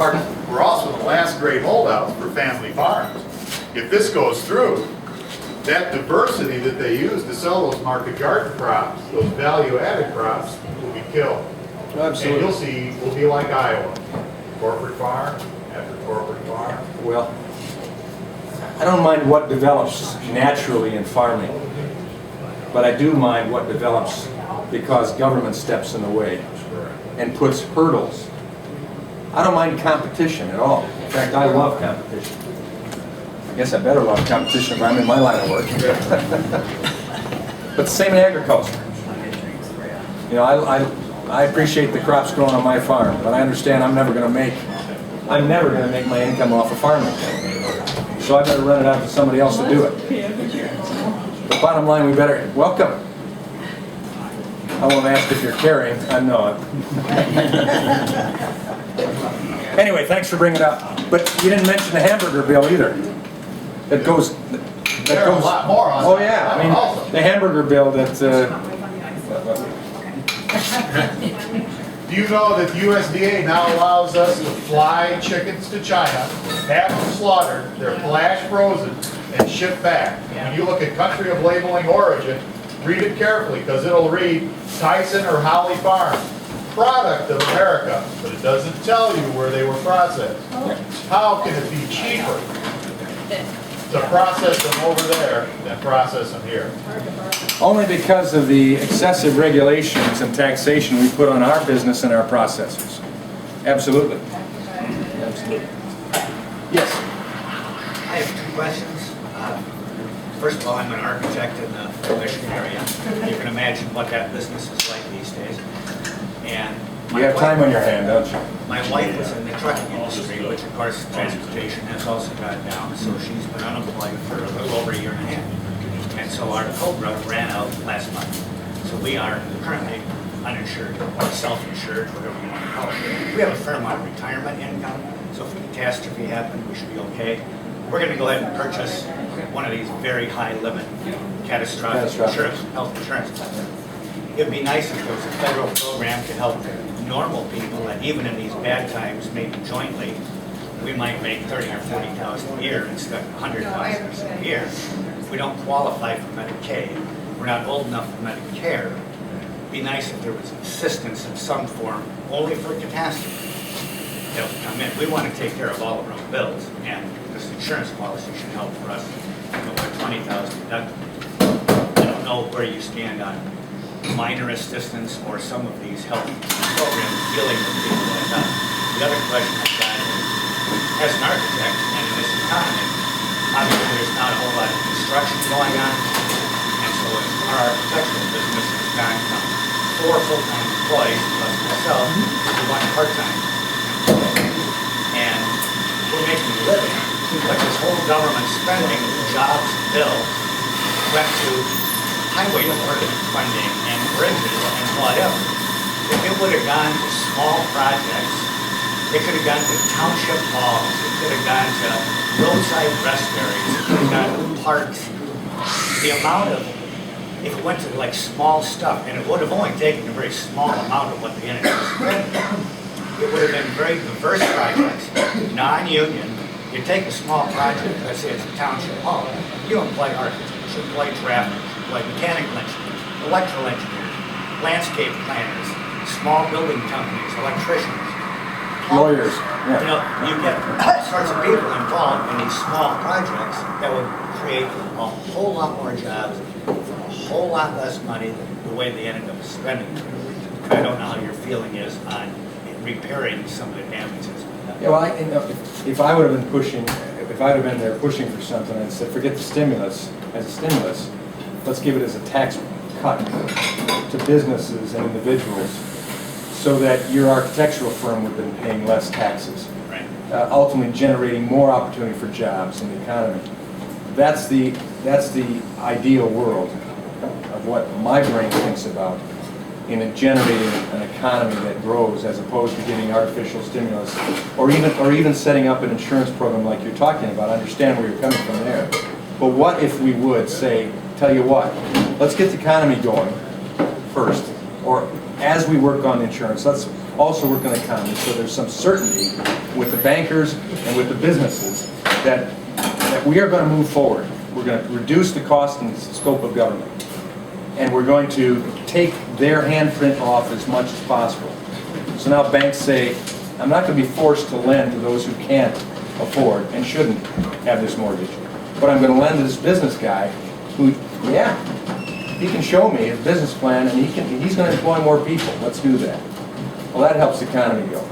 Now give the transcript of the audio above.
Pardon? We're also the last great holdouts for family farms. If this goes through, that diversity that they use to sell those market garden crops, those value-added crops, will be killed. Absolutely. And you'll see, we'll be like Iowa, corporate farm after corporate farm. Well, I don't mind what develops naturally in farming, but I do mind what develops because government steps in the way and puts hurdles. I don't mind competition at all. In fact, I love competition. I guess I better love competition if I'm in my line of work. But the same in agriculture. You know, I appreciate the crops grown on my farm, but I understand I'm never going to make my income off of farming. So I better run it out to somebody else to do it. The bottom line, we better welcome. I won't ask if you're carrying. I know it. Anyway, thanks for bringing it up. But you didn't mention the hamburger bill either. That goes. There are a lot more on Oh that. yeah, I mean the hamburger bill that. Do you know that USDA now allows us to fly chickens to China, have them slaughtered, they're flash frozen, and shipped back? When you look at country of labeling origin, read it carefully because it'll read Tyson or Holly Farm, product of America, but it doesn't tell you where they were processed. How can it be cheaper to process them over there than process them here? Only because of the excessive regulations and taxation we put on our business and our processors. Absolutely. Absolutely. Yes. I have two questions. First of all, I'm an architect in the Michigan area. You can imagine what that business is like these days. And You have time on your hand, don't you? my wife was in the trucking industry, which of course transportation has also gone down, so she's been unemployed for a little over a year and a half. And so our COBRA ran out last month. So we are currently uninsured, or self-insured, whatever you want to call it. We have a fair amount of retirement income, so if a catastrophe happened, we should be okay. We're going to go ahead and purchase one of these very high limit catastrophic insurance, health insurance. It'd be nice if there was a federal program to help normal people that even in these bad times, maybe jointly, we might make 30 or 40,000 a year instead of 100,000 a year. We don't qualify for Medicaid. We're not old enough for Medicare. It'd be nice if there was assistance of some form, only for catastrophe. That would come in. We want to take care of all of our own bills, and this insurance policy should help for us. You know, with 20,000 deductible. I don't know where you stand on minor assistance or some of these health programs dealing with people like that. The other question I've got is, as an architect and in this economy, obviously there's not a whole lot of construction going on, and so our architectural business has gone from 4 full-time employees plus myself to 1 part-time employee. And we're making a living, but this whole government spending, jobs, bills, went to highway department funding and bridges and whatever. If it would have gone to small projects, it could have gone to township halls, it could have gone to roadside rest areas, it could have gone to parks. The amount of, if it went to like small stuff, and it would have only taken a very small amount of what the entity was spending, it would have been very diverse projects, non-union. You take a small project, let's say it's a township hall, you employ architects, you employ drafters, like mechanical engineers, electrical engineers, landscape planners, small building companies, electricians, Lawyers. You know, you get all sorts of people involved in these small projects that would create a whole lot more jobs for a whole lot less money than the way they ended up spending. I don't know how your feeling is on repairing some of the damages. Yeah, well, if I would have been pushing, if I'd have been there pushing for something, I'd say forget the stimulus as a stimulus. Let's give it as a tax cut to businesses and individuals, so that your architectural firm would have been paying less taxes, Right. Ultimately generating more opportunity for jobs in the economy. That's the ideal world of what my brain thinks about in generating an economy that grows, as opposed to giving artificial stimulus, or even setting up an insurance program like you're talking about. I understand where you're coming from there. But what if we would say, tell you what, let's get the economy going first, or as we work on insurance, let's also work on the economy, so there's some certainty with the bankers and with the businesses that we are going to move forward. We're going to reduce the cost and scope of government. And we're going to take their handprint off as much as possible. So now banks say, I'm not going to be forced to lend to those who can't afford and shouldn't have this mortgage. But I'm going to lend to this business guy who, yeah, he can show me his business plan and he's going to employ more people. Let's do that. Well, that helps the economy go.